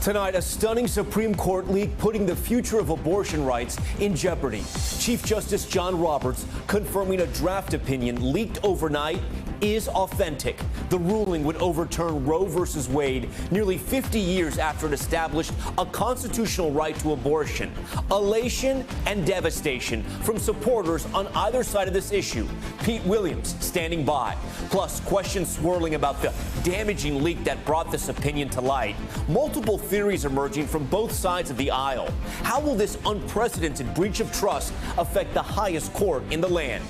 Tonight, a stunning Supreme Court leak putting the future of abortion rights in jeopardy. Chief Justice John Roberts confirming a draft opinion leaked overnight is authentic. The ruling would overturn Roe v. Wade nearly 50 years after it established a constitutional right to abortion. Elation and devastation from supporters on either side of this issue. Pete Williams standing by. Plus, questions swirling about the damaging leak that brought this opinion to light. Multiple theories emerging from both sides of the aisle. How will this unprecedented breach of trust affect the highest court in the land?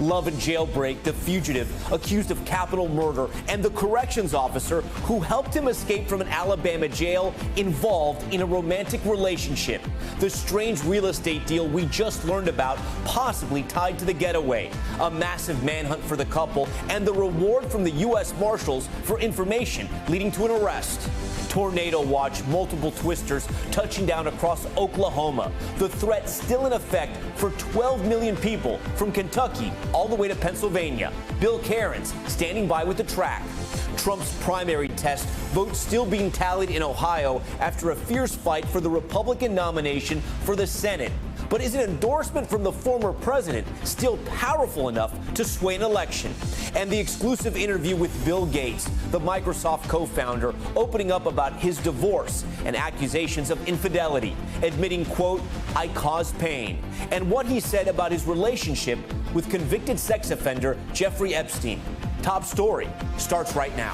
Love and jailbreak, the fugitive accused of capital murder, and the corrections officer who helped him escape from an Alabama jail involved in a romantic relationship. The strange real estate deal we just learned about, possibly tied to the getaway. A massive manhunt for the couple, and the reward from the U.S. Marshals for information leading to an arrest. Tornado watch, multiple twisters touching down across Oklahoma. The threat still in effect for 12 million people from Kentucky all the way to Pennsylvania. Bill Cairns standing by with the track. Trump's primary test, votes still being tallied in Ohio after a fierce fight for the Republican nomination for the Senate. But is an endorsement from the former president still powerful enough to sway an election? And the exclusive interview with Bill Gates, the Microsoft co-founder, opening up about his divorce and accusations of infidelity, admitting, quote, "I caused pain," and what he said about his relationship with convicted sex offender Jeffrey Epstein. Top story starts right now.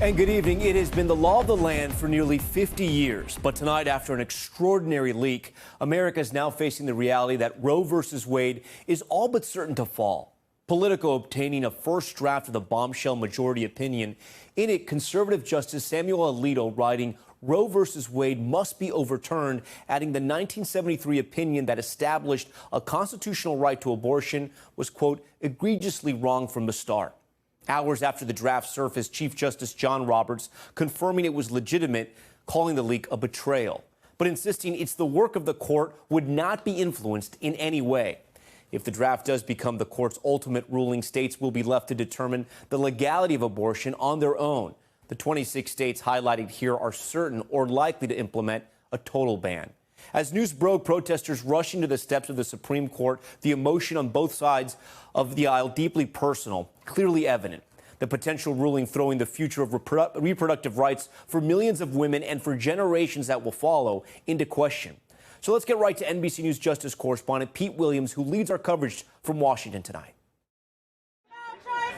And good evening. It has been the law of the land for nearly 50 years. But tonight, after an extraordinary leak, America is now facing the reality that Roe v. Wade is all but certain to fall. Politico obtaining a first draft of the bombshell majority opinion. In it, conservative Justice Samuel Alito writing, Roe v. Wade must be overturned, adding the 1973 opinion that established a constitutional right to abortion was, quote, egregiously wrong from the start. Hours after the draft surfaced, Chief Justice John Roberts confirming it was legitimate, calling the leak a betrayal, but insisting it's the work of the court would not be influenced in any way. If the draft does become the court's ultimate ruling, states will be left to determine the legality of abortion on their own. The 26 states highlighted here are certain or likely to implement a total ban. As news broke, protesters rushing to the steps of the Supreme Court, the emotion on both sides of the aisle deeply personal, clearly evident. The potential ruling throwing the future of reproductive rights for millions of women and for generations that will follow into question. So let's get right to NBC News Justice correspondent Pete Williams, who leads our coverage from Washington tonight.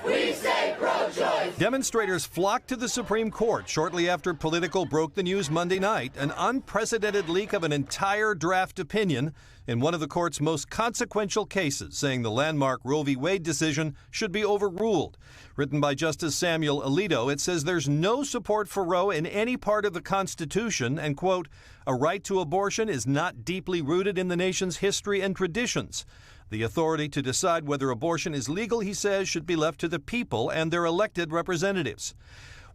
We say pro-choice. Demonstrators flocked to the Supreme Court shortly after Politico broke the news Monday night, an unprecedented leak of an entire draft opinion in one of the court's most consequential cases, saying the landmark Roe v. Wade decision should be overruled. Written by Justice Samuel Alito, it says there's no support for Roe in any part of the Constitution and, quote, a right to abortion is not deeply rooted in the nation's history and traditions. The authority to decide whether abortion is legal, he says, should be left to the people and their elected representatives.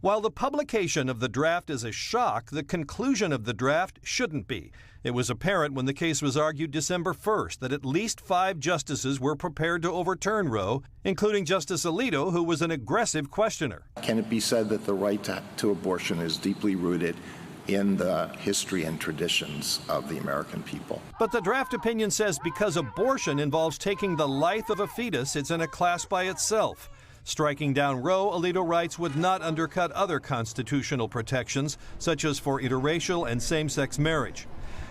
While the publication of the draft is a shock, the conclusion of the draft shouldn't be. It was apparent when the case was argued December 1st that at least 5 justices were prepared to overturn Roe, including Justice Alito, who was an aggressive questioner. Can it be said that the right to abortion is deeply rooted in the history and traditions of the American people? But the draft opinion says because abortion involves taking the life of a fetus, it's in a class by itself. Striking down Roe, Alito writes, would not undercut other constitutional protections, such as for interracial and same-sex marriage.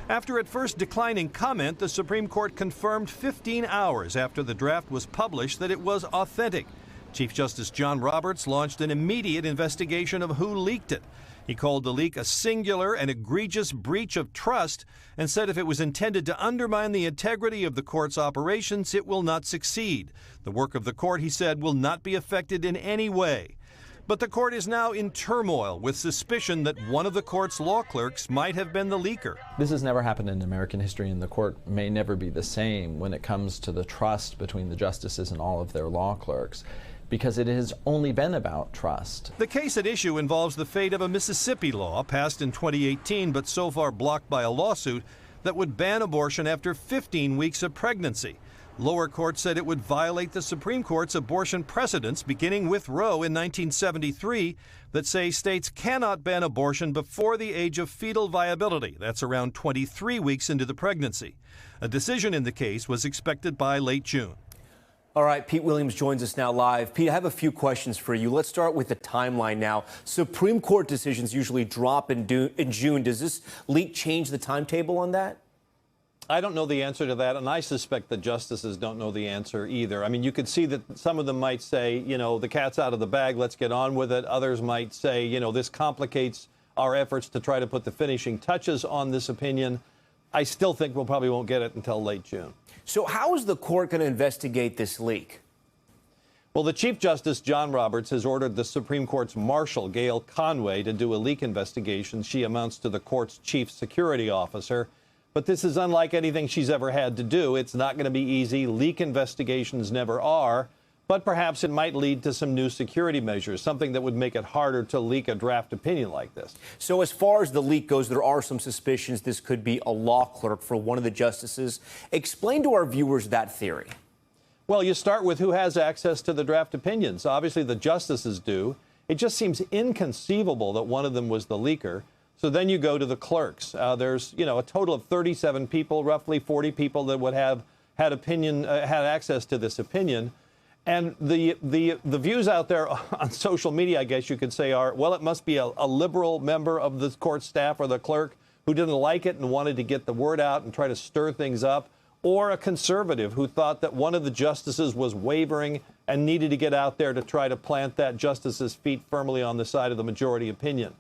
After at first declining comment, the Supreme Court confirmed 15 hours after the draft was published that it was authentic. Chief Justice John Roberts launched an immediate investigation of who leaked it. He called the leak a singular and egregious breach of trust and said if it was intended to undermine the integrity of the court's operations, it will not succeed. The work of the court, he said, will not be affected in any way. But the court is now in turmoil with suspicion that one of the court's law clerks might have been the leaker. This has never happened in American history, and the court may never be the same when it comes to the trust between the justices and all of their law clerks, because it has only been about trust. The case at issue involves the fate of a Mississippi law passed in 2018 but so far blocked by a lawsuit that would ban abortion after 15 weeks of pregnancy. Lower court said it would violate the Supreme Court's abortion precedents, beginning with Roe in 1973, that say states cannot ban abortion before the age of fetal viability. That's around 23 weeks into the pregnancy. A decision in the case was expected by late June. All right, Pete Williams joins us now live. Pete, I have a few questions for you. Let's start with the timeline now. Supreme Court decisions usually drop in June. Does this leak change the timetable on that? I don't know the answer to that, and I suspect the justices don't know the answer either. I mean, you could see that some of them might say, you know, the cat's out of the bag, let's get on with it. Others might say, you know, this complicates our efforts to try to put the finishing touches on this opinion. I still think we'll probably won't get it until late June. So how is the court going to investigate this leak? Well, the Chief Justice, John Roberts, has ordered the Supreme Court's Marshal, Gail Conway, to do a leak investigation. She amounts to the court's chief security officer. But this is unlike anything she's ever had to do. It's not going to be easy. Leak investigations never are. But perhaps it might lead to some new security measures, something that would make it harder to leak a draft opinion like this. So as far as the leak goes, there are some suspicions this could be a law clerk for one of the justices. Explain to our viewers that theory. Well, you start with who has access to the draft opinions. Obviously, the justices do. It just seems inconceivable that one of them was the leaker. So then you go to the clerks. There's, you know, a total of 37 people, roughly 40 people that would have had access to this opinion. And the views out there on social media, I guess you could say, are, well, it must be a liberal member of the court staff or the clerk who didn't like it and wanted to get the word out and try to stir things up, or a conservative who thought that one of the justices was wavering and needed to get out there to try to plant that justice's feet firmly on the side of the majority opinion.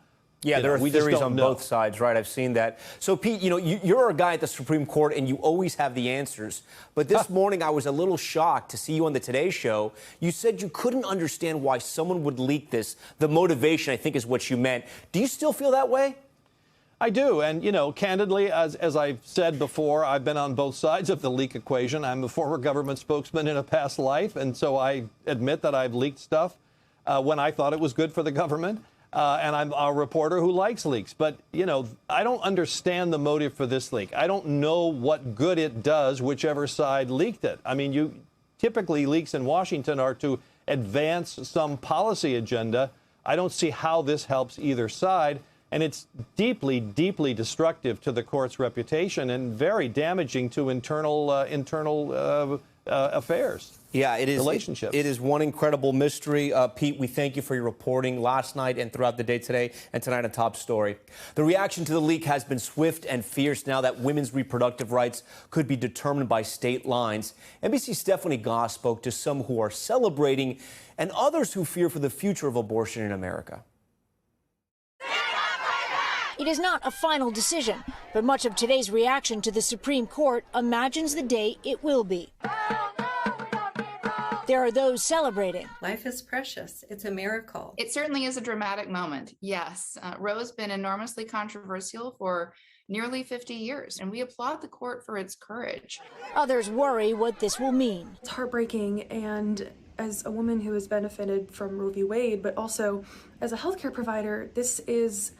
Yeah, there are theories on both sides, right? I've seen that. So, Pete, you know, you're a guy at the Supreme Court, and you always have the answers. But this morning, I was a little shocked to see you on the Today Show. You said you couldn't understand why someone would leak this. The motivation, I think, is what you meant. Do you still feel that way? I do. And, you know, candidly, as I've said before, I've been on both sides of the leak equation. I'm a former government spokesman in a past life, and so I admit that I've leaked stuff when I thought it was good for the government. And I'm a reporter who likes leaks. But, you know, I don't understand the motive for this leak. I don't know what good it does, whichever side leaked it. I mean, typically leaks in Washington are to advance some policy agenda. I don't see how this helps either side. And it's deeply, deeply destructive to the court's reputation and very damaging to internal affairs. Yeah, it is. Relationships. It is one incredible mystery. Pete, we thank you for your reporting last night and throughout the day today and tonight on Top Story. The reaction to the leak has been swift and fierce now that women's reproductive rights could be determined by state lines. NBC's Stephanie Goss spoke to some who are celebrating and others who fear for the future of abortion in America. It is not a final decision, but much of today's reaction to the Supreme Court imagines the day it will be. There are those celebrating. Life is precious. It's a miracle. It certainly is a dramatic moment. Yes, Roe's been enormously controversial for nearly 50 years, and we applaud the court for its courage. Others worry what this will mean. It's heartbreaking, and as a woman who has benefited from Roe v. Wade, but also as a healthcare provider, this is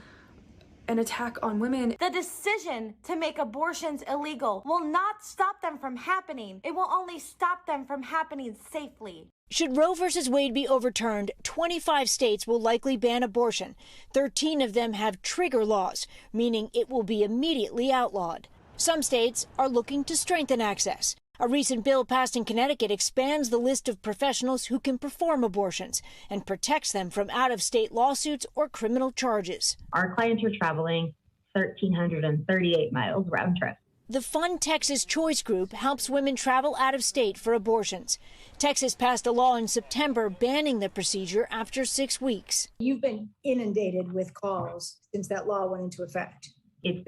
an attack on women. The decision to make abortions illegal will not stop them from happening. It will only stop them from happening safely. Should Roe v. Wade be overturned, 25 states will likely ban abortion. 13 of them have trigger laws, meaning it will be immediately outlawed. Some states are looking to strengthen access. A recent bill passed in Connecticut expands the list of professionals who can perform abortions and protects them from out-of-state lawsuits or criminal charges. Our clients are traveling 1,338 miles round trip. The Fund Texas Choice Group helps women travel out of state for abortions. Texas passed a law in September banning the procedure after 6 weeks. You've been inundated with calls since that law went into effect. It's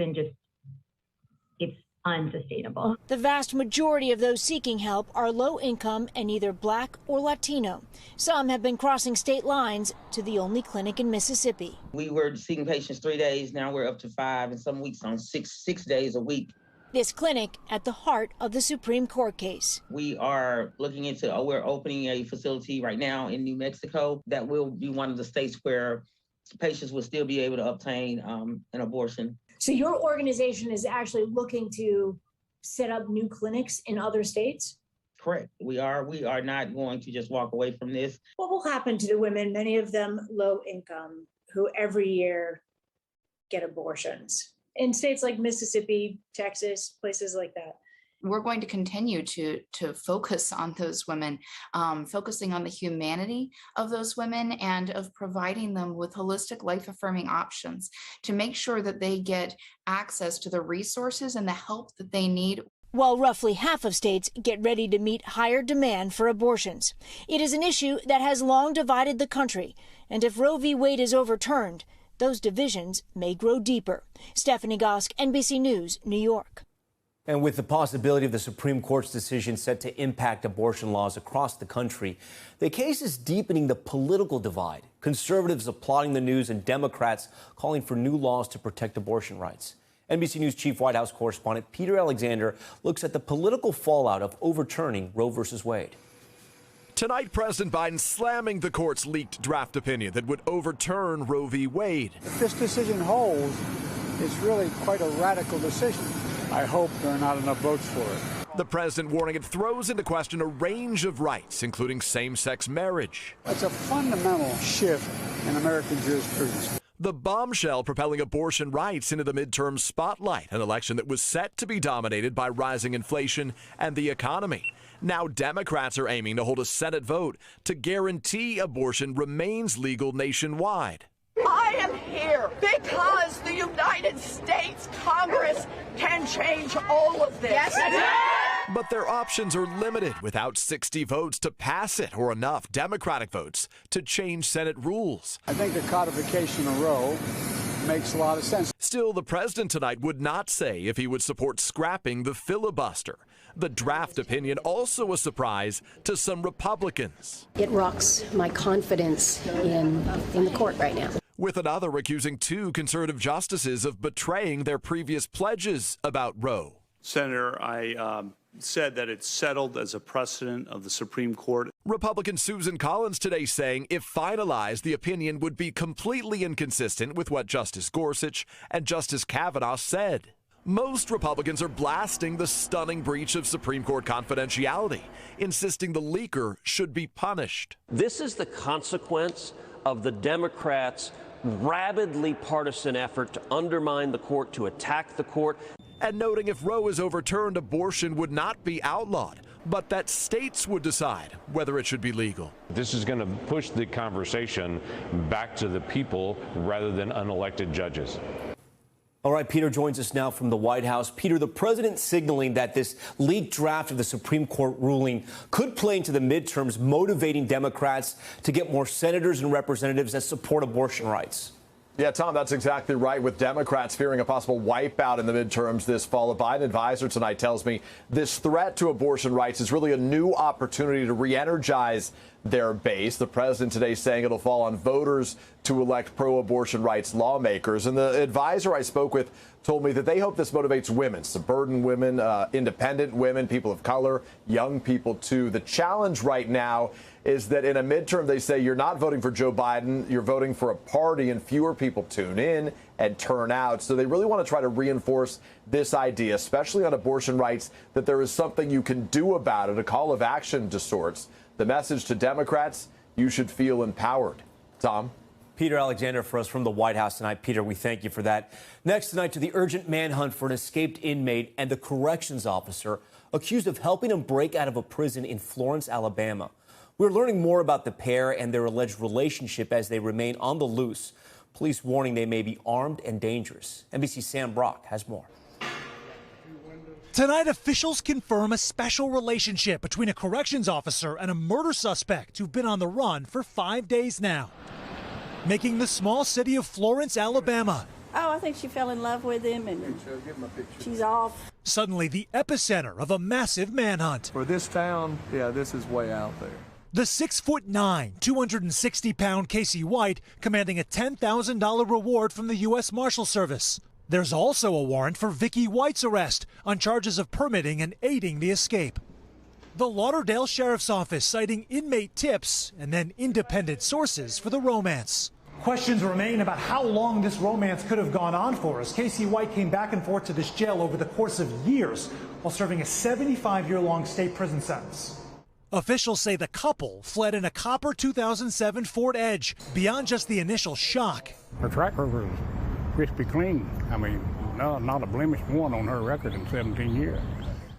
unsustainable. The vast majority of those seeking help are low income and either Black or Latino. Some have been crossing state lines to the only clinic in Mississippi. We were seeing patients 3 days, now we're up to 5, and some weeks on six days a week. This clinic at the heart of the Supreme Court case. We are looking into, we're opening a facility right now in New Mexico that will be one of the states where patients will still be able to obtain an abortion. So your organization is actually looking to set up new clinics in other states? correct. We are not going to just walk away from this. What will happen to the women, many of them low income, who every year get abortions in states like Mississippi, Texas, places like that? We're going to continue to focus on those women, focusing on the humanity of those women and of providing them with holistic life-affirming options to make sure that they get access to the resources and the help that they need. While roughly half of states get ready to meet higher demand for abortions, it is an issue that has long divided the country. And if Roe v. Wade is overturned, those divisions may grow deeper. Stephanie Gosk, NBC News, New York. And with the possibility of the Supreme Court's decision set to impact abortion laws across the country, the case is deepening the political divide. Conservatives applauding the news and Democrats calling for new laws to protect abortion rights. NBC News Chief White House correspondent Peter Alexander looks at the political fallout of overturning Roe v. Wade. Tonight, President Biden slamming the court's leaked draft opinion that would overturn Roe v. Wade. If this decision holds, it's really quite a radical decision. I hope there are not enough votes for it. The president warning it throws into question a range of rights, including same-sex marriage. It's a fundamental shift in American jurisprudence. The bombshell propelling abortion rights into the midterm spotlight, an election that was set to be dominated by rising inflation and the economy. Now Democrats are aiming to hold a Senate vote to guarantee abortion remains legal nationwide. I am here because the United States Congress can change all of this. Yes, but their options are limited without 60 votes to pass it or enough Democratic votes to change Senate rules. I think the codification of Roe makes a lot of sense. Still, the president tonight would not say if he would support scrapping the filibuster. The draft opinion also a surprise to some Republicans. It rocks my confidence in the court right now. With another accusing two conservative justices of betraying their previous pledges about Roe. Senator, I said that it's settled as a precedent of the Supreme Court. Republican Susan Collins today saying if finalized, the opinion would be completely inconsistent with what Justice Gorsuch and Justice Kavanaugh said. Most Republicans are blasting the stunning breach of Supreme Court confidentiality, insisting the leaker should be punished. This is the consequence of the Democrats' rabidly partisan effort to undermine the court, to attack the court. And noting if Roe is overturned, abortion would not be outlawed, but that states would decide whether it should be legal. This is going to push the conversation back to the people rather than unelected judges. All right, Peter joins us now from the White House. Peter, the president signaling that this leaked draft of the Supreme Court ruling could play into the midterms, motivating Democrats to get more senators and representatives that support abortion rights. Yeah, Tom, that's exactly right. With Democrats fearing a possible wipeout in the midterms this fall, a Biden advisor tonight tells me this threat to abortion rights is really a new opportunity to re-energize their base. The president today saying it'll fall on voters to elect pro-abortion rights lawmakers. And the advisor I spoke with told me that they hope this motivates women, suburban women, independent women, people of color, young people, too. The challenge right now is that in a midterm, they say you're not voting for Joe Biden, you're voting for a party, and fewer people tune in and turn out. So they really want to try to reinforce this idea, especially on abortion rights, that there is something you can do about it, a call of action to sorts. The message to Democrats, you should feel empowered. Tom? Peter Alexander for us from the White House tonight. Peter, we thank you for that. Next tonight, to the urgent manhunt for an escaped inmate and the corrections officer accused of helping him break out of a prison in Florence, Alabama. We're learning more about the pair and their alleged relationship as they remain on the loose. Police warning they may be armed and dangerous. NBC's Sam Brock has more. Tonight, officials confirm a special relationship between a corrections officer and a murder suspect who've been on the run for 5 days now, making the small city of Florence, Alabama. Oh, I think she fell in love with him and she's off. Suddenly the epicenter of a massive manhunt. For this town, yeah, this is way out there. The 6'9", 260-pound Casey White commanding a $10,000 reward from the U.S. Marshal Service. There's also a warrant for Vicky White's arrest on charges of permitting and aiding the escape. The Lauderdale Sheriff's Office citing inmate tips and then independent sources for the romance. Questions remain about how long this romance could have gone on for, as Casey White came back and forth to this jail over the course of years while serving a 75-year-long state prison sentence. Officials say the couple fled in a copper 2007 Ford Edge. Beyond just the initial shock, Her track record was crispy clean. I mean, not a blemished one on her record in 17 years.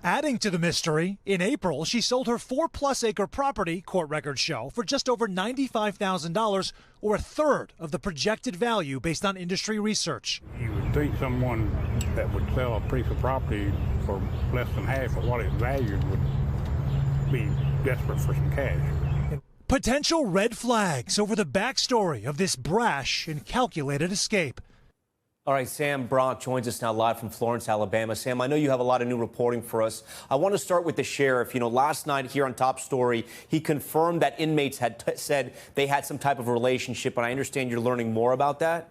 adding to the mystery, in April, she sold her 4+ acre property, court records show, for just over $95,000, or a third of the projected value based on industry research. You would think someone that would sell a piece of property for less than half of what it's valued would be desperate for some cash. Potential red flags over the backstory of this brash and calculated escape. All right, Sam Brock joins us now live from Florence, Alabama. Sam, I know you have a lot of new reporting for us. I want to start with the sheriff. You know, last night here on Top Story, he confirmed that inmates had said they had some type of relationship, and I understand you're learning more about that.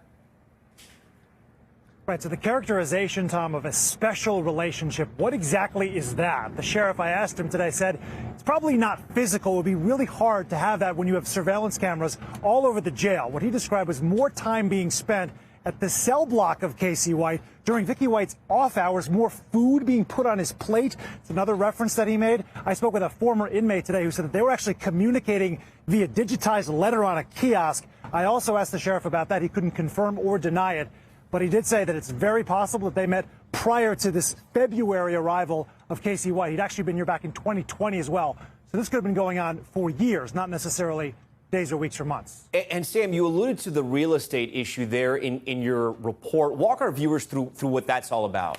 Right, so the characterization, Tom, of a special relationship, what exactly is that? The sheriff, I asked him today, said it's probably not physical. It would be really hard to have that when you have surveillance cameras all over the jail. What he described was more time being spent at the cell block of Casey White during Vicky White's off hours, more food being put on his plate. It's another reference that he made. I spoke with a former inmate today who said that they were actually communicating via digitized letter on a kiosk. I also asked the sheriff about that. He couldn't confirm or deny it. But he did say that it's very possible that they met prior to this February arrival of Casey White. He'd actually been here back in 2020 as well. So this could have been going on for years, not necessarily days or weeks or months. And Sam, you alluded to the real estate issue there in your report. Walk our viewers through what that's all about.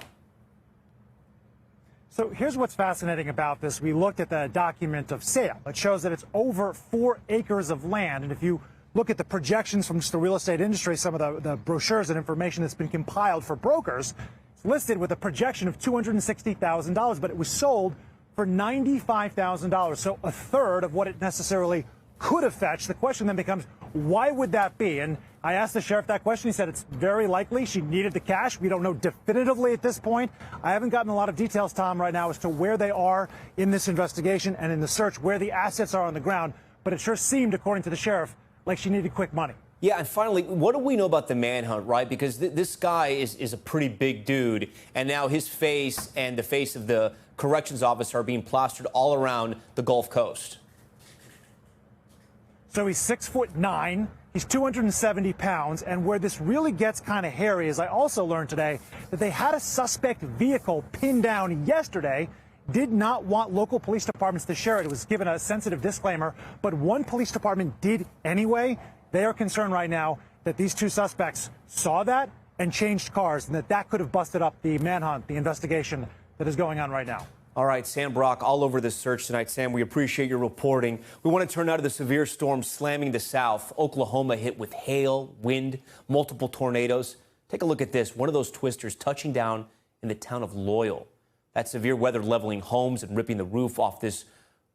So here's what's fascinating about this. We looked at the document of sale. It shows that it's over 4 acres of land. And if you look at the projections from just the real estate industry, some of the brochures and information that's been compiled for brokers, it's listed with a projection of $260,000, but it was sold for $95,000, so a third of what it necessarily could have fetched. The question then becomes, why would that be? And I asked the sheriff that question. He said it's very likely she needed the cash. We don't know definitively at this point. I haven't gotten a lot of details, Tom, right now as to where they are in this investigation and in the search, where the assets are on the ground. But it sure seemed, according to the sheriff, like she needed quick money. Yeah, and finally, what do we know about the manhunt, right? Because this guy is a pretty big dude, and now his face and the face of the corrections officer are being plastered all around the Gulf Coast. So he's 6'9", he's 270 pounds, and where this really gets kind of hairy is I also learned today that they had a suspect vehicle pinned down yesterday, did not want local police departments to share it. It was given a sensitive disclaimer, but one police department did anyway. They are concerned right now that these two suspects saw that and changed cars, and that could have busted up the manhunt, the investigation that is going on right now. All right, Sam Brock, all over this search tonight. Sam, we appreciate your reporting. We want to turn now to the severe storm slamming the south. Oklahoma hit with hail, wind, multiple tornadoes. Take a look at this. One of those twisters touching down in the town of Loyal. That severe weather leveling homes and ripping the roof off this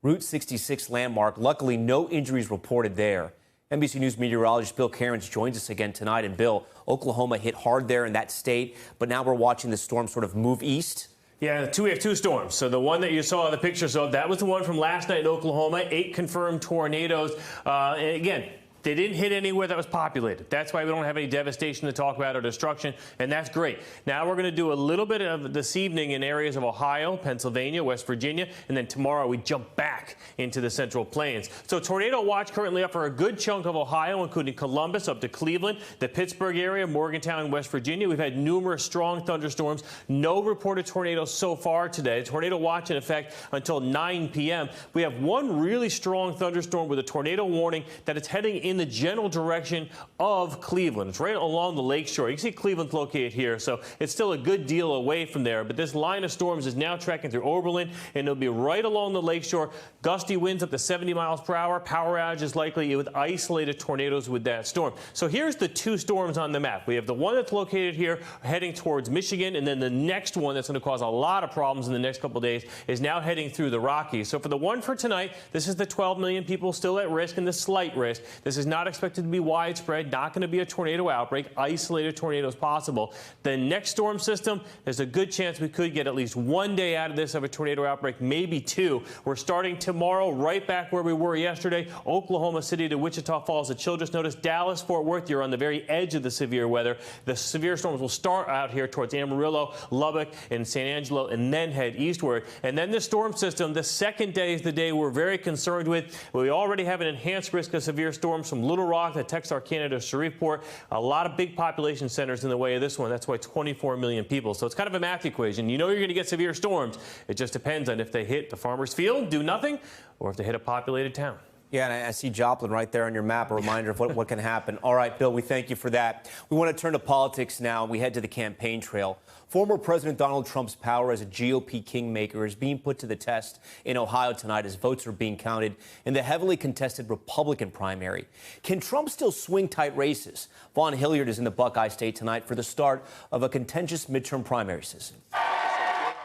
Route 66 landmark. Luckily, no injuries reported there. NBC News meteorologist Bill Cairns joins us again tonight. And Bill, Oklahoma hit hard there in that state, but now we're watching the storm sort of move east. Yeah, we have two storms. So the one that you saw the pictures of, that was the one from last night in Oklahoma. 8 confirmed tornadoes. And again, they didn't hit anywhere that was populated. That's why we don't have any devastation to talk about or destruction, and that's great. Now we're going to do a little bit of this evening in areas of Ohio, Pennsylvania, West Virginia, and then tomorrow we jump back into the Central Plains. So tornado watch currently up for a good chunk of Ohio, including Columbus up to Cleveland, the Pittsburgh area, Morgantown, West Virginia. We've had numerous strong thunderstorms. No reported tornadoes so far today. Tornado watch in effect until 9 p.m. We have one really strong thunderstorm with a tornado warning that it's heading in the general direction of Cleveland. It's right along the lakeshore. You can see Cleveland's located here, so it's still a good deal away from there. But this line of storms is now trekking through Oberlin, and it'll be right along the lakeshore. Gusty winds up to 70 miles per hour. Power outages likely with isolated tornadoes with that storm. So here's the two storms on the map. We have the one that's located here heading towards Michigan, and then the next one that's going to cause a lot of problems in the next couple of days is now heading through the Rockies. So for the one for tonight, this is the 12 million people still at risk and the slight risk. This is is not expected to be widespread, not going to be a tornado outbreak, isolated tornadoes possible. The next storm system, there's a good chance we could get at least one day out of this of a tornado outbreak, maybe two. We're starting tomorrow right back where we were yesterday. Oklahoma City to Wichita Falls, the Children's Notice. Dallas, Fort Worth, you're on the very edge of the severe weather. The severe storms will start out here towards Amarillo, Lubbock, and San Angelo, and then head eastward. And then the storm system, the second day is the day we're very concerned with. We already have an enhanced risk of severe storms from Little Rock to Texarkana to Shreveport. A lot of big population centers in the way of this one. That's why 24 million people. So it's kind of a math equation. You know you're going to get severe storms. It just depends on if they hit the farmer's field, do nothing, or if they hit a populated town. Yeah, and I see Joplin right there on your map, a reminder of what can happen. All right, Bill, we thank you for that. We want to turn to politics now. We head to the campaign trail. Former President Donald Trump's power as a GOP kingmaker is being put to the test in Ohio tonight as votes are being counted in the heavily contested Republican primary. Can Trump still swing tight races? Vaughn Hilliard is in the Buckeye State tonight for the start of a contentious midterm primary season.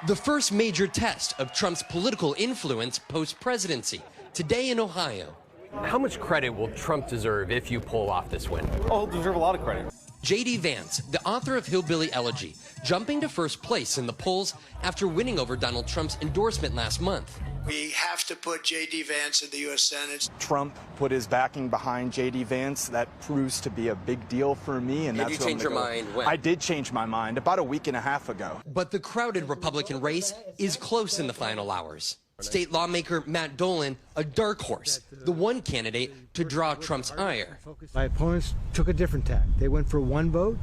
The first major test of Trump's political influence post-presidency, today in Ohio. How much credit will Trump deserve if you pull off this win? Oh, he'll deserve a lot of credit. J.D. Vance, the author of Hillbilly Elegy, jumping to first place in the polls after winning over Donald Trump's endorsement last month. We have to put J.D. Vance in the U.S. Senate. Trump put his backing behind J.D. Vance. That proves to be a big deal for me. And Did you change your mind when? I did change my mind about a week and a half ago. But the crowded Republican race is close in the final hours. State lawmaker Matt Dolan, a dark horse, the one candidate to draw Trump's ire. My opponents took a different tack. They went for one vote.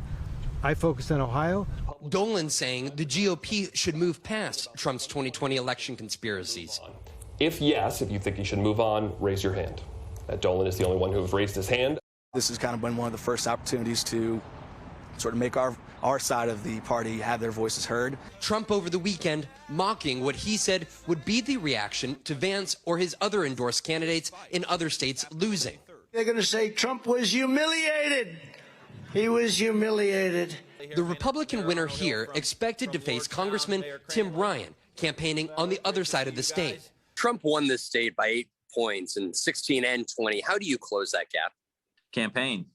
I focused on Ohio. Dolan saying the GOP should move past Trump's 2020 election conspiracies. If yes, if you think he should move on, raise your hand. Dolan is the only one who has raised his hand. This has kind of been one of the first opportunities to sort of make our side of the party have their voices heard. Trump over the weekend mocking what he said would be the reaction to Vance or his other endorsed candidates in other states losing. They're going to say Trump was humiliated. He was humiliated. The Republican winner here expected to face Congressman Tim Ryan, campaigning on the other side of the state. Trump won this state by 8 points in 16 and 20. How do you close that gap? Campaign.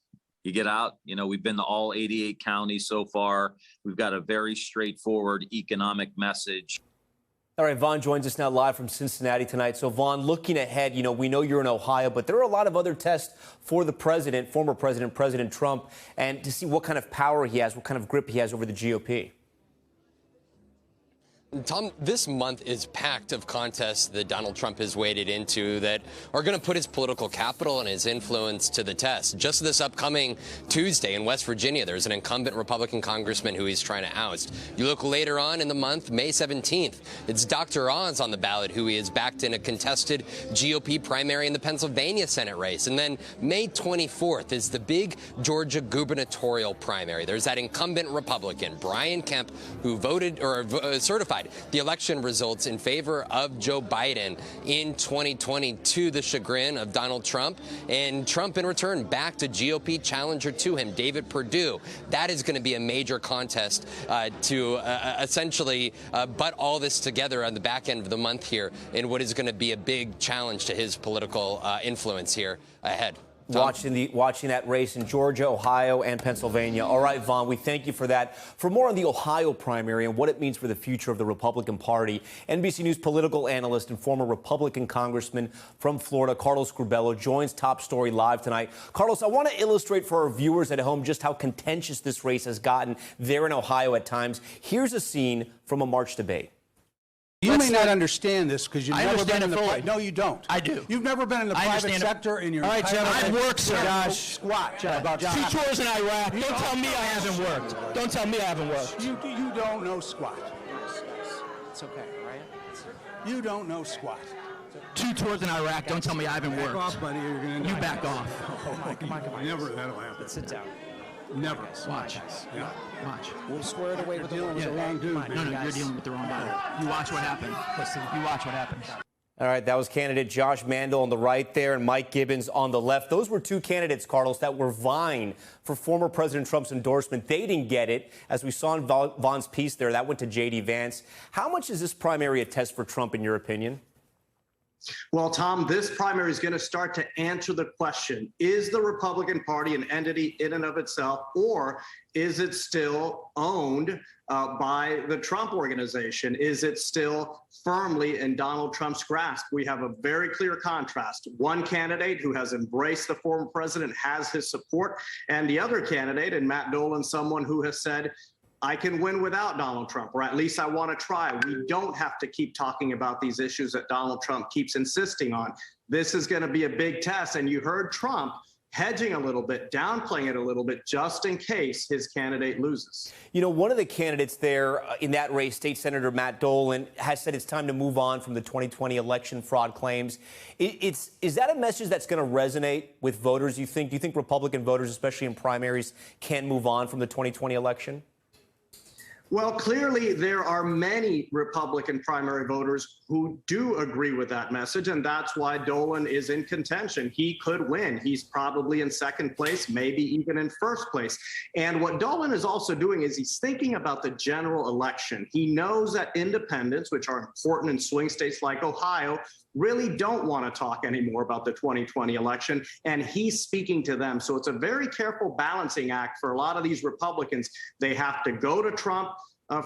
You get out, we've been to all 88 counties so far. We've got a very straightforward economic message. All right, Vaughn joins us now live from Cincinnati tonight. So, Vaughn, looking ahead, we know you're in Ohio, but there are a lot of other tests for the president, former president, President Trump, and to see what kind of power he has, what kind of grip he has over the GOP. Tom, this month is packed of contests that Donald Trump has waded into that are going to put his political capital and his influence to the test. Just this upcoming Tuesday in West Virginia, there's an incumbent Republican congressman who he's trying to oust. You look later on in the month, May 17th, it's Dr. Oz on the ballot, who he has backed in a contested GOP primary in the Pennsylvania Senate race. And then May 24th is the big Georgia gubernatorial primary. There's that incumbent Republican, Brian Kemp, who voted or certified the election results in favor of Joe Biden in 2020 to the chagrin of Donald Trump. And Trump, in return, backed a GOP challenger to him, David Perdue. That is going to be a major contest to essentially butt all this together on the back end of the month here in what is going to be a big challenge to his political influence here ahead. Watching that race in Georgia, Ohio, and Pennsylvania. All right, Vaughn, we thank you for that. For more on the Ohio primary and what it means for the future of the Republican Party, NBC News political analyst and former Republican congressman from Florida, Carlos Curbelo, joins Top Story live tonight. Carlos, I want to illustrate for our viewers at home just how contentious this race has gotten there in Ohio at times. Here's a scene from a March debate. You may not understand this because you've never been in the private. No, you don't. I do. You've never been in the private sector in your entire life. I've worked, sir. Josh, squat. 2 tours in Iraq. Don't tell me I haven't worked. Don't tell me I haven't worked. You don't know squat. It's okay, right? You don't know squat. 2 tours in Iraq. Don't tell me I haven't worked. Back off, buddy. You're gonna you back off. Oh, come on. Never that'll happen. Let's sit down. Never. Watch. Yeah. Watch. We'll square it away with the wrong dude. No, you're dealing with the wrong guy. You watch what happens. You watch what happens. All right, that was candidate Josh Mandel on the right there and Mike Gibbons on the left. Those were 2 candidates, Carlos, that were vying for former President Trump's endorsement. They didn't get it. As we saw in Vaughn's piece there, that went to J.D. Vance. How much is this primary a test for Trump, in your opinion? Well, Tom, this primary is going to start to answer the question, is the Republican Party an entity in and of itself, or is it still owned by the Trump organization? Is it still firmly in Donald Trump's grasp? We have a very clear contrast. One candidate who has embraced the former president, has his support, and the other candidate, and Matt Dolan, someone who has said, I can win without Donald Trump, or at least I want to try. We don't have to keep talking about these issues that Donald Trump keeps insisting on. This is going to be a big test. And you heard Trump hedging a little bit, downplaying it a little bit, just in case his candidate loses. You know, one of the candidates there in that race, State Senator Matt Dolan, has said it's time to move on from the 2020 election fraud claims. Is that a message that's going to resonate with voters, you think? Do you think Republican voters, especially in primaries, can move on from the 2020 election? Well, clearly there are many Republican primary voters who do agree with that message, and that's why Dolan is in contention. He could win. He's probably in second place, maybe even in first place. And what Dolan is also doing is he's thinking about the general election. He knows that independents, which are important in swing states like Ohio, really don't want to talk anymore about the 2020 election, and he's speaking to them. So it's a very careful balancing act for a lot of these Republicans. They have to go to Trump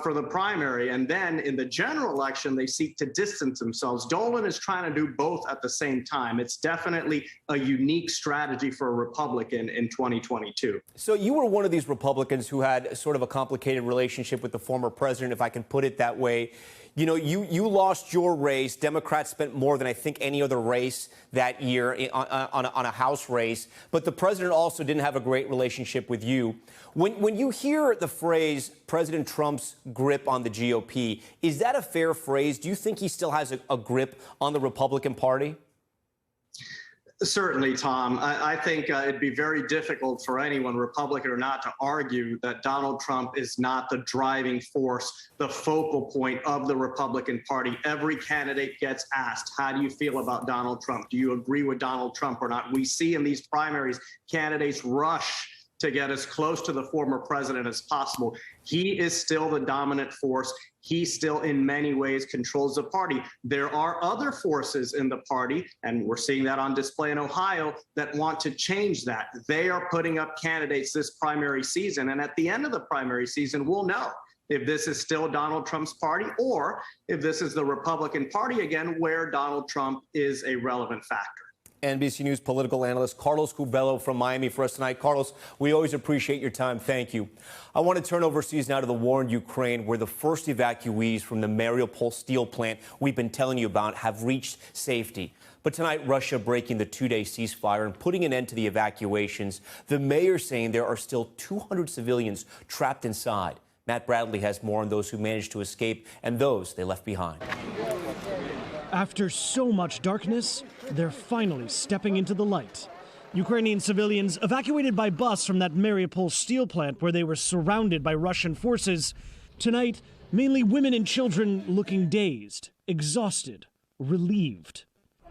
for the primary, and then in the general election, they seek to distance themselves. Dolan is trying to do both at the same time. It's definitely a unique strategy for a Republican in 2022. So you were one of these Republicans who had sort of a complicated relationship with the former president, if I can put it that way. You know, you lost your race. Democrats spent more than I think any other race that year on a House race. But the president also didn't have a great relationship with you. When you hear the phrase President Trump's grip on the GOP, is that a fair phrase? Do you think he still has a grip on the Republican Party? Certainly, Tom. I think it'd be very difficult for anyone, Republican or not, to argue that Donald Trump is not the driving force, the focal point of the Republican Party. Every candidate gets asked, how do you feel about Donald Trump? Do you agree with Donald Trump or not? We see in these primaries, candidates rush to get as close to the former president as possible. He is still the dominant force. He still, in many ways, controls the party. There are other forces in the party, and we're seeing that on display in Ohio, that want to change that. They are putting up candidates this primary season, and at the end of the primary season, we'll know if this is still Donald Trump's party or if this is the Republican Party again, where Donald Trump is a relevant factor. NBC News political analyst Carlos Curbelo from Miami for us tonight. Carlos, we always appreciate your time. Thank you. I want to turn overseas now to the war in Ukraine, where the first evacuees from the Mariupol steel plant we've been telling you about have reached safety. But tonight, Russia breaking the two-day ceasefire and putting an end to the evacuations. The mayor saying there are still 200 civilians trapped inside. Matt Bradley has more on those who managed to escape and those they left behind. After so much darkness, they're finally stepping into the light. Ukrainian civilians evacuated by bus from that Mariupol steel plant where they were surrounded by Russian forces. Tonight, mainly women and children looking dazed, exhausted, relieved.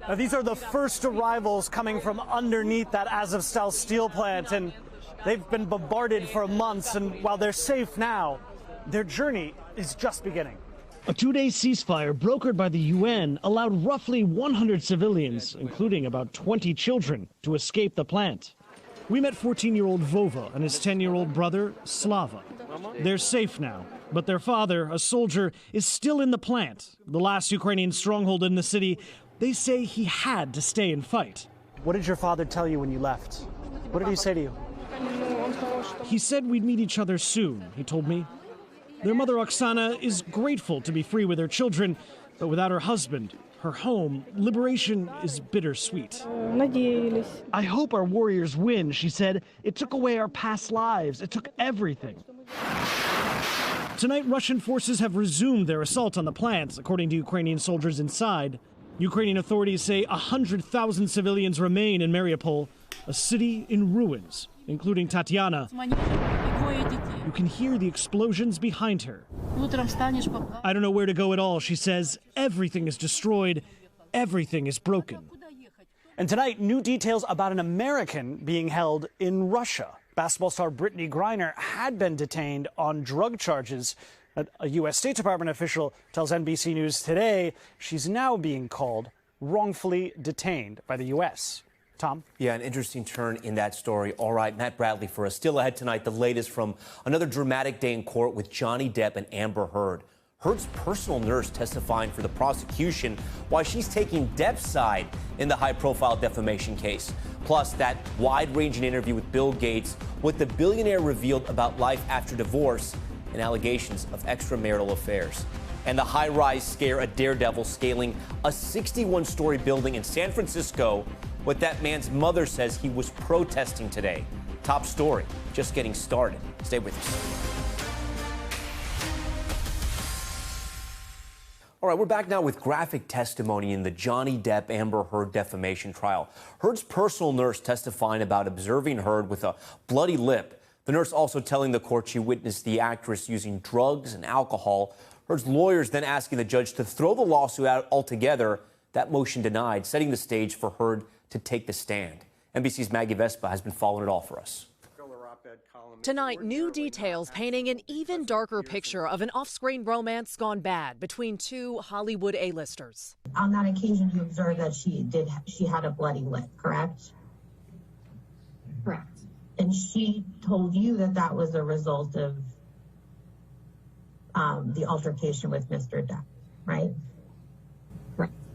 Now, these are the first arrivals coming from underneath that Azovstal steel plant, and they've been bombarded for months, and while they're safe now, their journey is just beginning. A two-day ceasefire brokered by the UN allowed roughly 100 civilians, including about 20 children, to escape the plant. We met 14-year-old Vova and his 10-year-old brother, Slava. They're safe now, but their father, a soldier, is still in the plant, the last Ukrainian stronghold in the city. They say he had to stay and fight. What did your father tell you when you left? What did he say to you? He said we'd meet each other soon, he told me. Their mother, Oksana, is grateful to be free with her children, but without her husband, her home, liberation is bittersweet. I hope our warriors win, she said. It took away our past lives. It took everything. Tonight, Russian forces have resumed their assault on the plants, according to Ukrainian soldiers inside. Ukrainian authorities say 100,000 civilians remain in Mariupol, a city in ruins, including Tatiana. You can hear the explosions behind her. I don't know where to go at all, she says. Everything is destroyed. Everything is broken. And tonight, new details about an American being held in Russia. Basketball star Brittany Griner had been detained on drug charges. A U.S. State Department official tells NBC News today she's now being called wrongfully detained by the U.S. Tom? Yeah, an interesting turn in that story. All right, Matt Bradley for us. Still ahead tonight, the latest from another dramatic day in court with Johnny Depp and Amber Heard. Heard's personal nurse testifying for the prosecution why she's taking Depp's side in the high-profile defamation case. Plus, that wide-ranging interview with Bill Gates, what the billionaire revealed about life after divorce and allegations of extramarital affairs. And the high-rise scare a daredevil scaling a 61-story building in San Francisco. What that man's mother says he was protesting today. Top story, just getting started. Stay with us. All right, we're back now with graphic testimony in the Johnny Depp Amber Heard defamation trial. Heard's personal nurse testifying about observing Heard with a bloody lip. The nurse also telling the court she witnessed the actress using drugs and alcohol. Heard's lawyers then asking the judge to throw the lawsuit out altogether. That motion denied, setting the stage for Heard to take the stand. NBC's Maggie Vespa has been following it all for us. Tonight, new details painting an even darker picture of an off-screen romance gone bad between two Hollywood A-listers. On that occasion, you observed that she had a bloody lip, correct? Correct. And she told you that that was a result of the altercation with Mr. Depp, right?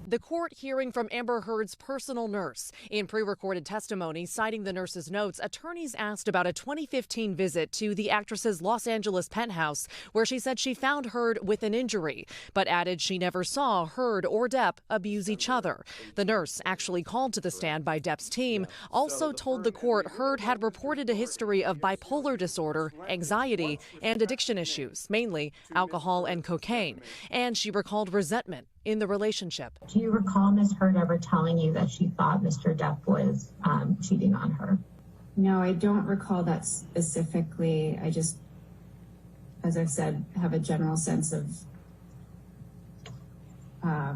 The court hearing from Amber Heard's personal nurse. In pre-recorded testimony citing the nurse's notes, attorneys asked about a 2015 visit to the actress's Los Angeles penthouse where she said she found Heard with an injury, but added she never saw Heard or Depp abuse each other. The nurse, actually called to the stand by Depp's team, also told the court Heard had reported a history of bipolar disorder, anxiety, and addiction issues, mainly alcohol and cocaine. And she recalled resentment in the relationship. Do you recall Ms. Heard ever telling you that she thought Mr. Depp was cheating on her? No, I don't recall that specifically. I just, as I've said, have a general sense of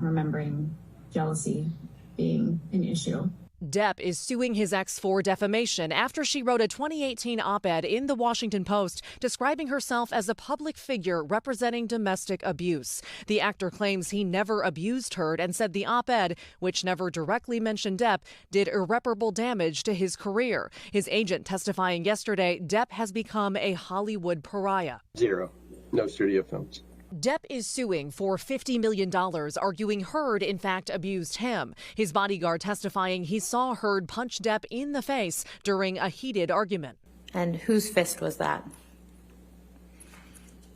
remembering jealousy being an issue. Depp is suing his ex for defamation after she wrote a 2018 op-ed in the Washington Post describing herself as a public figure representing domestic abuse. The actor claims he never abused Heard and said the op-ed, which never directly mentioned Depp, did irreparable damage to his career. His agent testifying yesterday, Depp has become a Hollywood pariah. Zero. No studio films. Depp is suing for $50 million, arguing Heard, in fact, abused him. His bodyguard testifying he saw Heard punch Depp in the face during a heated argument. And whose fist was that?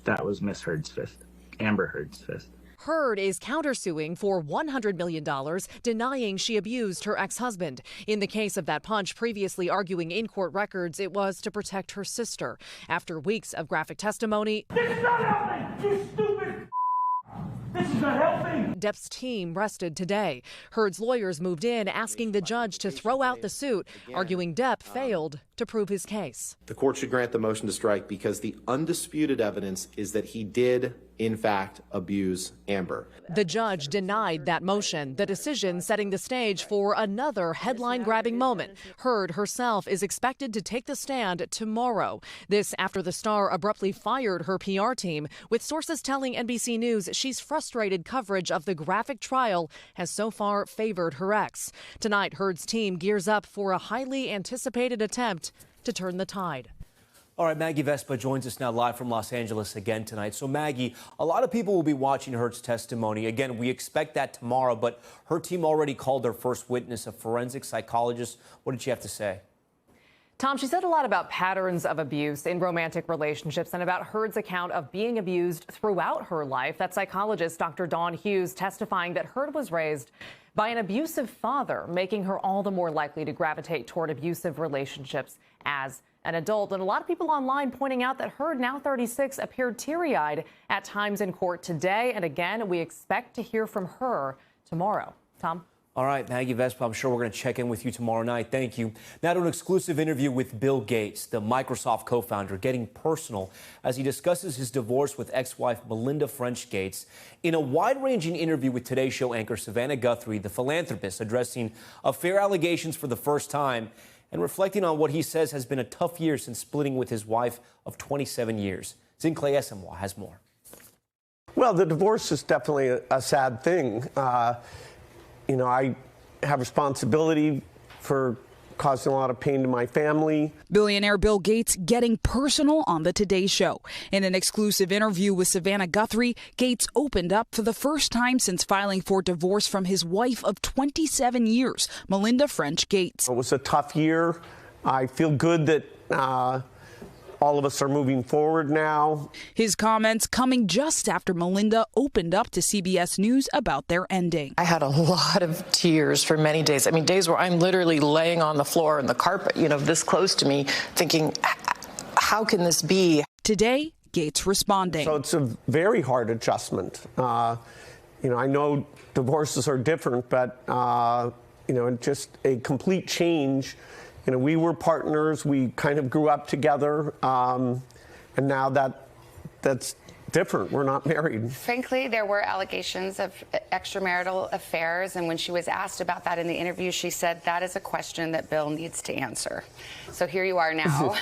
That was Miss Heard's fist. Amber Heard's fist. Heard is countersuing for $100 million, denying she abused her ex-husband. In the case of that punch, previously arguing in court records it was to protect her sister. After weeks of graphic testimony, "This is not helping, you stupid! This is not helping!" Depp's team rested today. Heard's lawyers moved in, asking the judge to throw out the suit, arguing Depp failed to prove his case. The court should grant the motion to strike because the undisputed evidence is that he did, in fact, abuse Amber. The judge denied that motion, the decision setting the stage for another headline-grabbing moment. Heard herself is expected to take the stand tomorrow. This after the star abruptly fired her PR team, with sources telling NBC News she's frustrated coverage of the graphic trial has so far favored her ex. Tonight, Heard's team gears up for a highly anticipated attempt to turn the tide. All right, Maggie Vespa joins us now live from Los Angeles again tonight. So, Maggie, a lot of people will be watching Heard's testimony. Again, we expect that tomorrow, but her team already called their first witness, a forensic psychologist. What did she have to say? Tom, she said a lot about patterns of abuse in romantic relationships and about Heard's account of being abused throughout her life. That psychologist, Dr. Dawn Hughes, testifying that Heard was raised by an abusive father, making her all the more likely to gravitate toward abusive relationships as an adult. And a lot of people online pointing out that Heard, now 36, appeared teary-eyed at times in court today. And again, we expect to hear from her tomorrow. Tom? All right, Maggie Vespa, I'm sure we're going to check in with you tomorrow night. Thank you. Now to an exclusive interview with Bill Gates, the Microsoft co-founder, getting personal as he discusses his divorce with ex-wife Melinda French Gates. In a wide-ranging interview with Today Show anchor Savannah Guthrie, the philanthropist addressing affair allegations for the first time and reflecting on what he says has been a tough year since splitting with his wife of 27 years. Zincle Esemwa has more. Well, the divorce is definitely a sad thing. I have responsibility for causing a lot of pain to my family. Billionaire Bill Gates getting personal on the Today Show. In an exclusive interview with Savannah Guthrie, Gates opened up for the first time since filing for divorce from his wife of 27 years, Melinda French Gates. It was a tough year. I feel good that all of us are moving forward now. His comments coming just after Melinda opened up to CBS News about their ending. I had a lot of tears for many days. I mean, days where I'm literally laying on the floor in the carpet, this close to me, thinking, how can this be? Today, Gates responding. So it's a very hard adjustment. I know divorces are different, but, just a complete change. We were partners. We kind of grew up together, and now that's different. We're not married. Frankly, there were allegations of extramarital affairs, and when she was asked about that in the interview, she said that is a question that Bill needs to answer. So here you are now.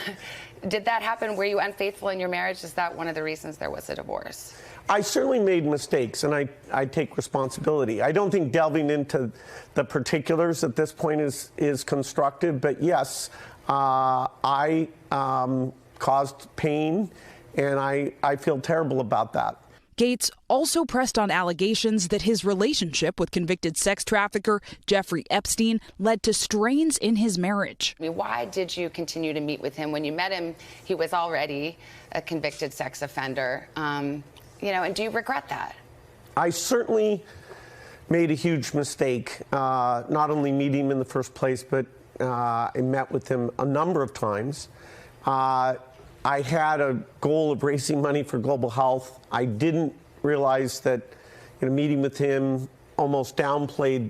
Did that happen? Were you unfaithful in your marriage? Is that one of the reasons there was a divorce? I certainly made mistakes, and I take responsibility. I don't think delving into the particulars at this point is constructive, but yes, I caused pain, and I feel terrible about that. Gates also pressed on allegations that his relationship with convicted sex trafficker Jeffrey Epstein led to strains in his marriage. I mean, why did you continue to meet with him? When you met him, he was already a convicted sex offender. And do you regret that? I certainly made a huge mistake, not only meeting him in the first place, but I met with him a number of times. I had a goal of raising money for global health. I didn't realize that meeting with him almost downplayed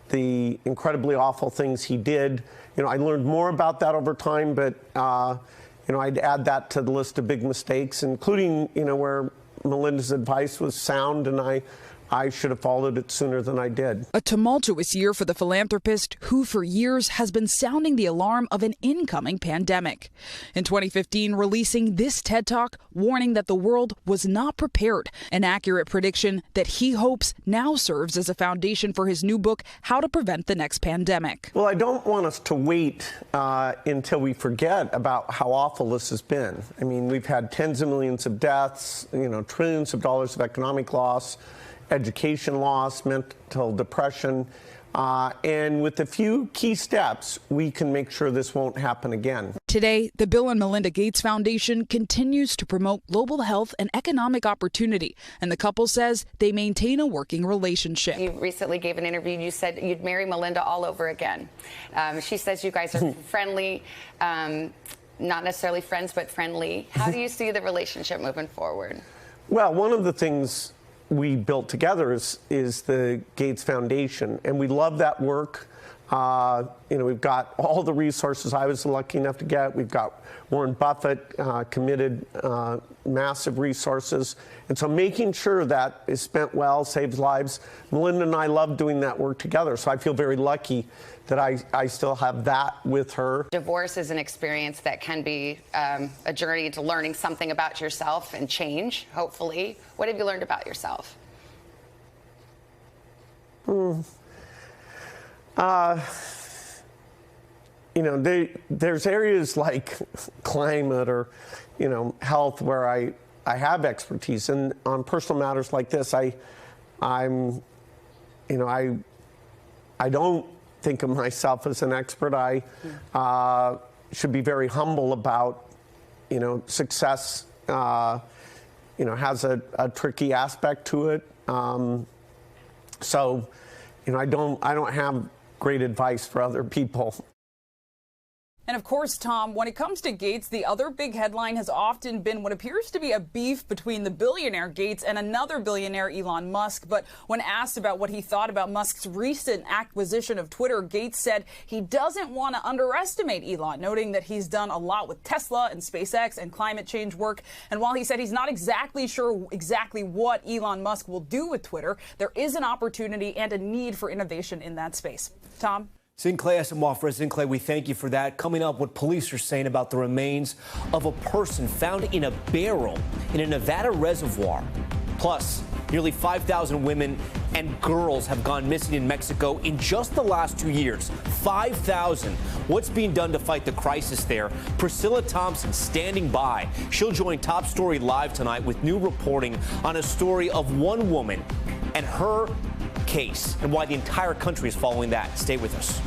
the incredibly awful things he did. I learned more about that over time, but I'd add that to the list of big mistakes, including, where Melinda's advice was sound, and I should have followed it sooner than I did. A tumultuous year for the philanthropist who for years has been sounding the alarm of an incoming pandemic. In 2015, releasing this TED Talk warning that the world was not prepared, an accurate prediction that he hopes now serves as a foundation for his new book, How to Prevent the Next Pandemic. Well, I don't want us to wait until we forget about how awful this has been. I mean, we've had tens of millions of deaths, trillions of dollars of economic loss, education loss, mental depression, and with a few key steps, we can make sure this won't happen again. Today, the Bill and Melinda Gates Foundation continues to promote global health and economic opportunity, and the couple says they maintain a working relationship. You recently gave an interview, and you said you'd marry Melinda all over again. She says you guys are friendly, not necessarily friends, but friendly. How do you see the relationship moving forward? Well, one of the things we built together is the Gates Foundation, and we love that work. We've got all the resources I was lucky enough to get. We've got Warren Buffett committed massive resources, and so making sure that is spent well saves lives. Melinda and I love doing that work together, so I feel very lucky that I still have that with her. Divorce is an experience that can be a journey into learning something about yourself and change, hopefully. What have you learned about yourself? There's areas like climate or, health where I have expertise. And on personal matters like this, I don't think of myself as an expert. I should be very humble about, success, has a tricky aspect to it. So, I don't have great advice for other people. And of course, Tom, when it comes to Gates, the other big headline has often been what appears to be a beef between the billionaire Gates and another billionaire, Elon Musk. But when asked about what he thought about Musk's recent acquisition of Twitter, Gates said he doesn't want to underestimate Elon, noting that he's done a lot with Tesla and SpaceX and climate change work. And while he said he's not exactly sure what Elon Musk will do with Twitter, there is an opportunity and a need for innovation in that space. Tom? Sinclair Asamoah, President Clay, we thank you for that. Coming up, what police are saying about the remains of a person found in a barrel in a Nevada reservoir. Plus, Nearly 5,000 women and girls have gone missing in Mexico in just the last 2 years. 5,000. What's being done to fight the crisis there? Priscilla Thompson standing by. She'll join Top Story Live tonight with new reporting on a story of one woman and her case and why the entire country is following that. Stay with us.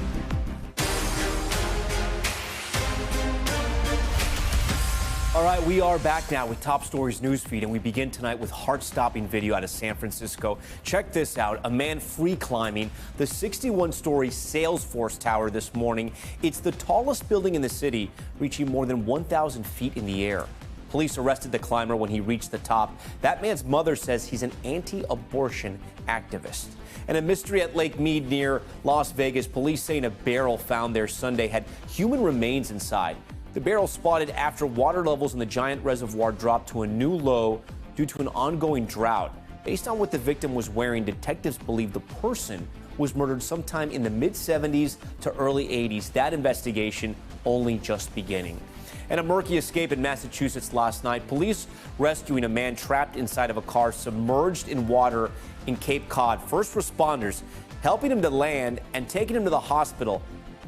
All right, we are back now with Top Stories newsfeed, and we begin tonight with heart-stopping video out of San Francisco. Check this out. A man free climbing the 61-story Salesforce Tower this morning. It's the tallest building in the city, reaching more than 1,000 feet in the air. Police arrested the climber when he reached the top. That man's mother says he's an anti-abortion activist. And a mystery at Lake Mead near Las Vegas. Police saying a barrel found there Sunday had human remains inside. The barrel spotted after water levels in the giant reservoir dropped to a new low due to an ongoing drought. Based on what the victim was wearing, detectives believe the person was murdered sometime in the mid-70s to early 80s. That investigation only just beginning. And a murky escape in Massachusetts last night. Police rescuing a man trapped inside of a car submerged in water in Cape Cod. First responders helping him to land and taking him to the hospital.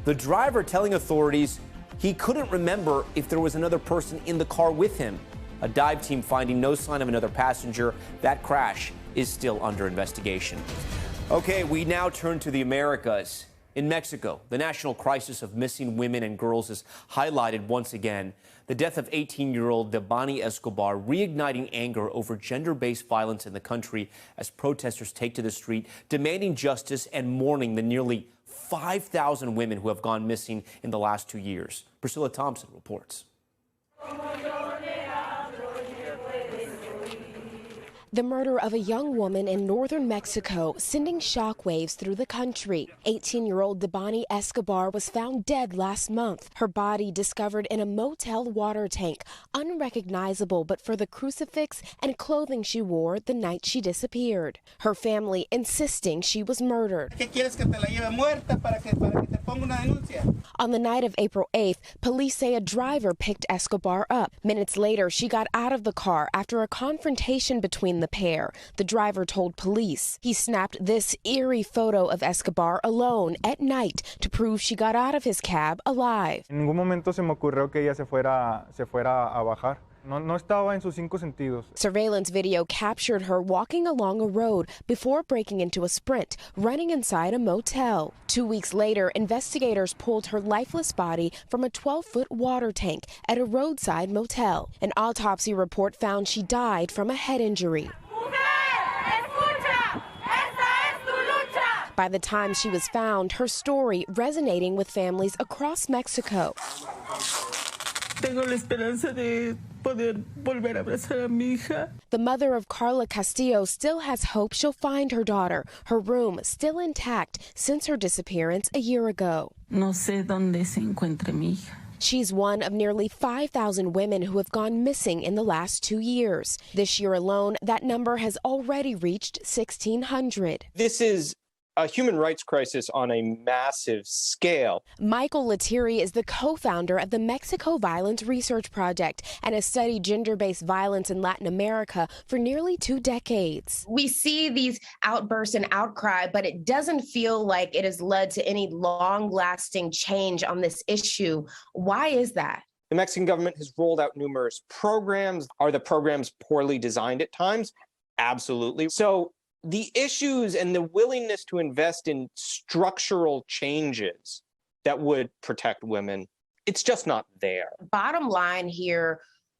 The driver telling authorities he couldn't remember if there was another person in the car with him. A dive team finding no sign of another passenger. That crash is still under investigation. Okay, we now turn to the Americas. In Mexico, the national crisis of missing women and girls is highlighted once again. The death of 18-year-old Devani Escobar reigniting anger over gender-based violence in the country as protesters take to the street, demanding justice and mourning the nearly 5,000 women who have gone missing in the last 2 years. Priscilla Thompson reports. The murder of a young woman in northern Mexico sending shockwaves through the country. 18-year-old Devani Escobar was found dead last month. Her body discovered in a motel water tank, unrecognizable but for the crucifix and clothing she wore the night she disappeared. Her family insisting she was murdered. On the night of April 8th, police say a driver picked Escobar up. Minutes later, she got out of the car after a confrontation between the pair. The driver told police. He snapped this eerie photo of Escobar alone at night to prove she got out of his cab alive. En ningún momento se me ocurrió que ella se fuera a bajar. No estaba en sus cinco sentidos. Surveillance video captured her walking along a road before breaking into a sprint, running inside a motel. 2 weeks later, investigators pulled her lifeless body from a 12-foot water tank at a roadside motel. An autopsy report found she died from a head injury. By the time she was found, her story resonating with families across Mexico. Tengo la esperanza de poder volver a abrazar a mi hija. The mother of Carla Castillo still has hope she'll find her daughter, her room still intact since her disappearance a year ago. No sé dónde se encuentre mi hija. She's one of nearly 5,000 women who have gone missing in the last 2 years. This year alone, that number has already reached 1,600. This is a human rights crisis on a massive scale. Michael Lettieri is the co-founder of the Mexico Violence Research Project and has studied gender-based violence in Latin America for nearly 2 decades. We see these outbursts and outcry, but it doesn't feel like it has led to any long-lasting change on this issue. Why is that? The Mexican government has rolled out numerous programs. Are the programs poorly designed at times? Absolutely. So the issues and the willingness to invest in structural changes that would protect women, it's just not there. Bottom line here,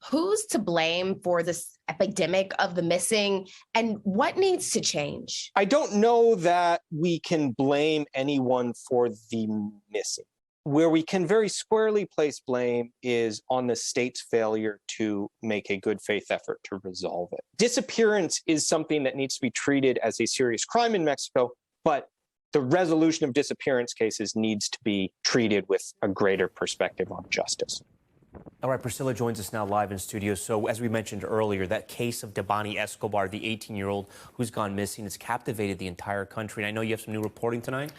who's to blame for this epidemic of the missing and what needs to change? I don't know that we can blame anyone for the missing. Where we can very squarely place blame is on the state's failure to make a good faith effort to resolve it. Disappearance is something that needs to be treated as a serious crime in Mexico, but the resolution of disappearance cases needs to be treated with a greater perspective on justice. All right, Priscilla joins us now live in studio. So as we mentioned earlier, that case of Debani Escobar, the 18-year-old who's gone missing, has captivated the entire country. And I know you have some new reporting tonight.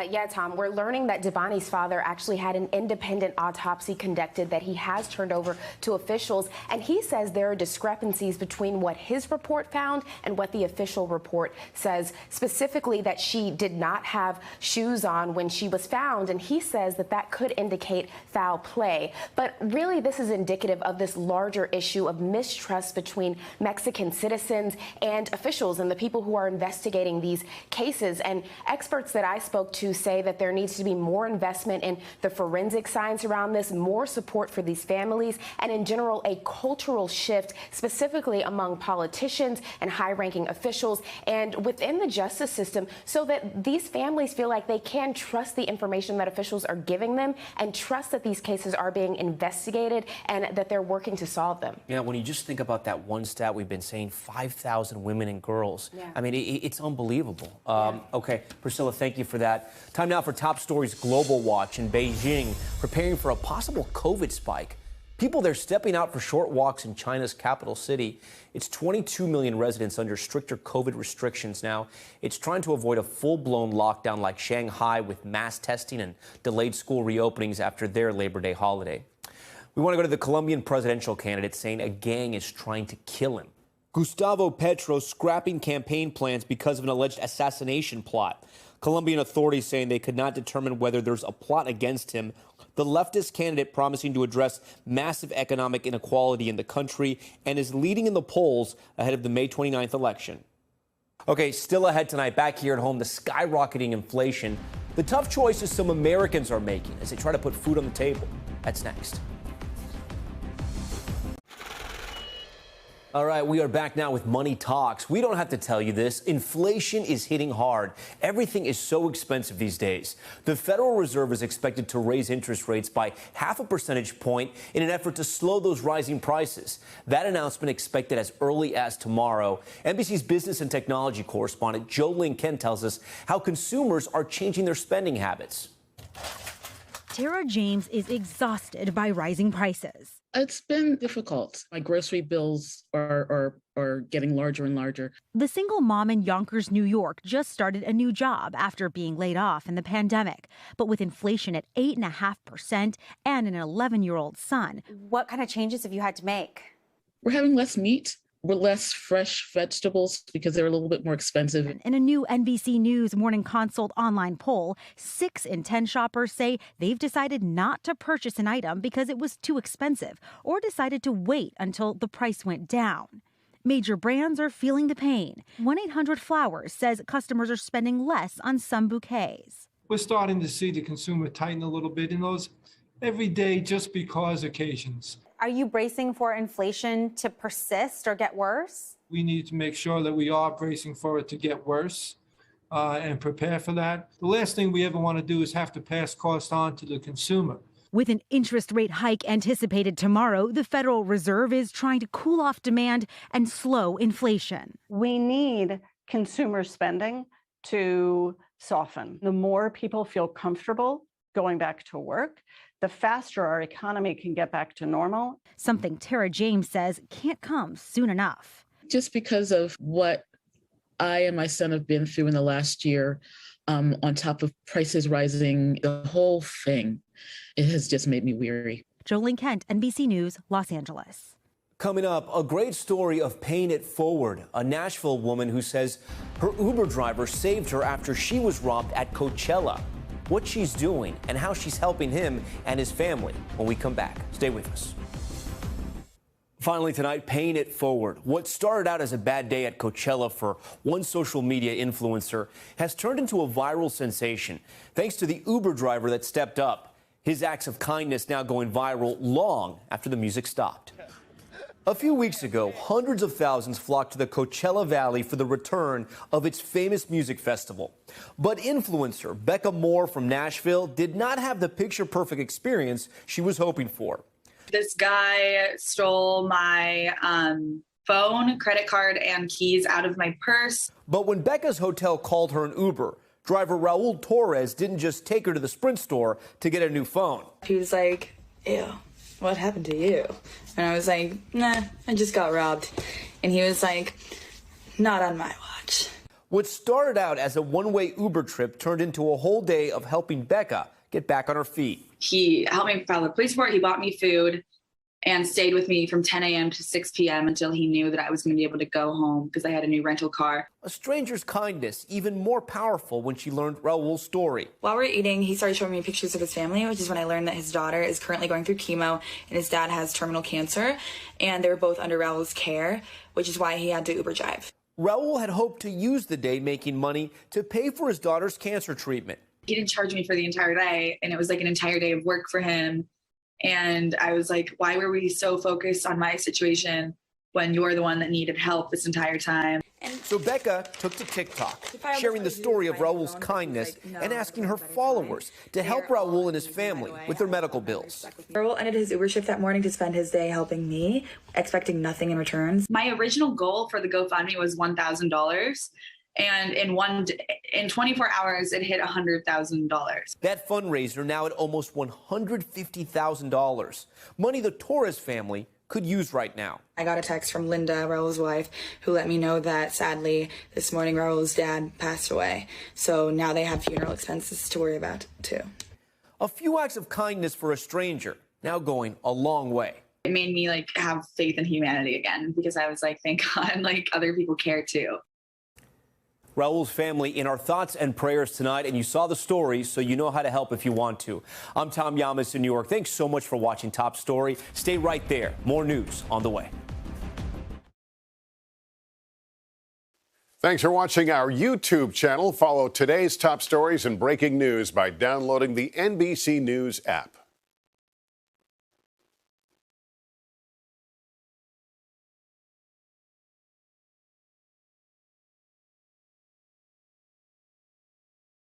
Yeah, Tom, we're learning that Debani's father actually had an independent autopsy conducted that he has turned over to officials. And he says there are discrepancies between what his report found and what the official report says, specifically that she did not have shoes on when she was found. And he says that that could indicate foul play. But really, this is indicative of this larger issue of mistrust between Mexican citizens and officials and the people who are investigating these cases. And experts that I spoke to say that there needs to be more investment in the forensic science around this, more support for these families, and in general, a cultural shift, specifically among politicians and high-ranking officials and within the justice system, so that these families feel like they can trust the information that officials are giving them and trust that these cases are being investigated and that they're working to solve them. Yeah, when you just think about that one stat we've been saying, 5,000 women and girls. Yeah. I mean, it's unbelievable. Okay, Priscilla, thank you for that. Time now for Top Stories Global Watch in Beijing, preparing for a possible COVID spike. People, they're stepping out for short walks in China's capital city. It's 22 million residents under stricter COVID restrictions now. It's trying to avoid a full-blown lockdown like Shanghai with mass testing and delayed school reopenings after their Labor Day holiday. We want to go to the Colombian presidential candidate saying a gang is trying to kill him. Gustavo Petro scrapping campaign plans because of an alleged assassination plot. Colombian authorities saying they could not determine whether there's a plot against him. The leftist candidate promising to address massive economic inequality in the country and is leading in the polls ahead of the May 29th election. Okay, still ahead tonight, back here at home, the skyrocketing inflation. The tough choices some Americans are making as they try to put food on the table. That's next. All right, we are back now with Money Talks. We don't have to tell you this. Inflation is hitting hard. Everything is so expensive these days. The Federal Reserve is expected to raise interest rates by 0.5 percentage point in an effort to slow those rising prices. That announcement expected as early as tomorrow. NBC's business and technology correspondent Jolene Kent tells us how consumers are changing their spending habits. Tara James is exhausted by rising prices. It's been difficult. My grocery bills are getting larger and larger. The single mom in Yonkers, New York, just started a new job after being laid off in the pandemic. But with inflation at 8.5% and an 11-year-old son. What kind of changes have you had to make? We're having less meat. We're less fresh vegetables because they're a little bit more expensive. In a new NBC News Morning Consult online poll, 6 in 10 shoppers say they've decided not to purchase an item because it was too expensive or decided to wait until the price went down. Major brands are feeling the pain. 1-800-Flowers says customers are spending less on some bouquets. We're starting to see the consumer tighten a little bit in those everyday just because occasions. Are you bracing for inflation to persist or get worse? We need to make sure that we are bracing for it to get worse and prepare for that. The last thing we ever want to do is have to pass cost on to the consumer. With an interest rate hike anticipated tomorrow, the Federal Reserve is trying to cool off demand and slow inflation. We need consumer spending to soften. The more people feel comfortable going back to work, the faster our economy can get back to normal. Something Tara James says can't come soon enough. Just because of what I and my son have been through in the last year, on top of prices rising, the whole thing, it has just made me weary. Jolene Kent, NBC News, Los Angeles. Coming up, a great story of paying it forward. A Nashville woman who says her Uber driver saved her after she was robbed at Coachella. What she's doing and how she's helping him and his family when we come back. Stay with us. Finally tonight, paying it forward. What started out as a bad day at Coachella for one social media influencer has turned into a viral sensation thanks to the Uber driver that stepped up. His acts of kindness now going viral long after the music stopped. A few weeks ago, hundreds of thousands flocked to the Coachella Valley for the return of its famous music festival. But influencer Becca Moore from Nashville did not have the picture-perfect experience she was hoping for. This guy stole my phone, credit card, and keys out of my purse. But when Becca's hotel called her an Uber, driver Raul Torres didn't just take her to the Sprint store to get a new phone. He was like, ew. what happened to you? And I was like, nah, I just got robbed. And he was like, not on my watch. What started out as a one-way Uber trip turned into a whole day of helping Becca get back on her feet. He helped me file the police report. He bought me food and stayed with me from 10 a.m. to 6 p.m. until he knew that I was going to be able to go home because I had a new rental car. A stranger's kindness even more powerful when she learned Raul's story. While we were eating, he started showing me pictures of his family, which is when I learned that his daughter is currently going through chemo and his dad has terminal cancer. And they were both under Raul's care, which is why he had to Uber drive. Raul had hoped to use the day making money to pay for his daughter's cancer treatment. He didn't charge me for the entire day, and it was like an entire day of work for him. And I was like, why were we so focused on my situation when you're the one that needed help this entire time? So Becca took to TikTok, sharing the story of Raul's kindness and asking her followers to help Raul and his family with their medical bills. Raul ended his Uber shift that morning to spend his day helping me, expecting nothing in return. My original goal for the GoFundMe was $1,000. And in 24 hours, it hit $100,000. That fundraiser now at almost $150,000. Money the Torres family could use right now. I got a text from Linda, Raul's wife, who let me know that sadly this morning Raul's dad passed away. So now they have funeral expenses to worry about too. A few acts of kindness for a stranger, now going a long way. It made me like have faith in humanity again, because I was like, thank God, like other people care too. Raul's family in our thoughts and prayers tonight, and you saw the story, so you know how to help if you want to. I'm Tom Llamas in New York. Thanks so much for watching Top Story. Stay right there. More news on the way. Thanks for watching our YouTube channel. Follow today's top stories and breaking news by downloading the NBC News app.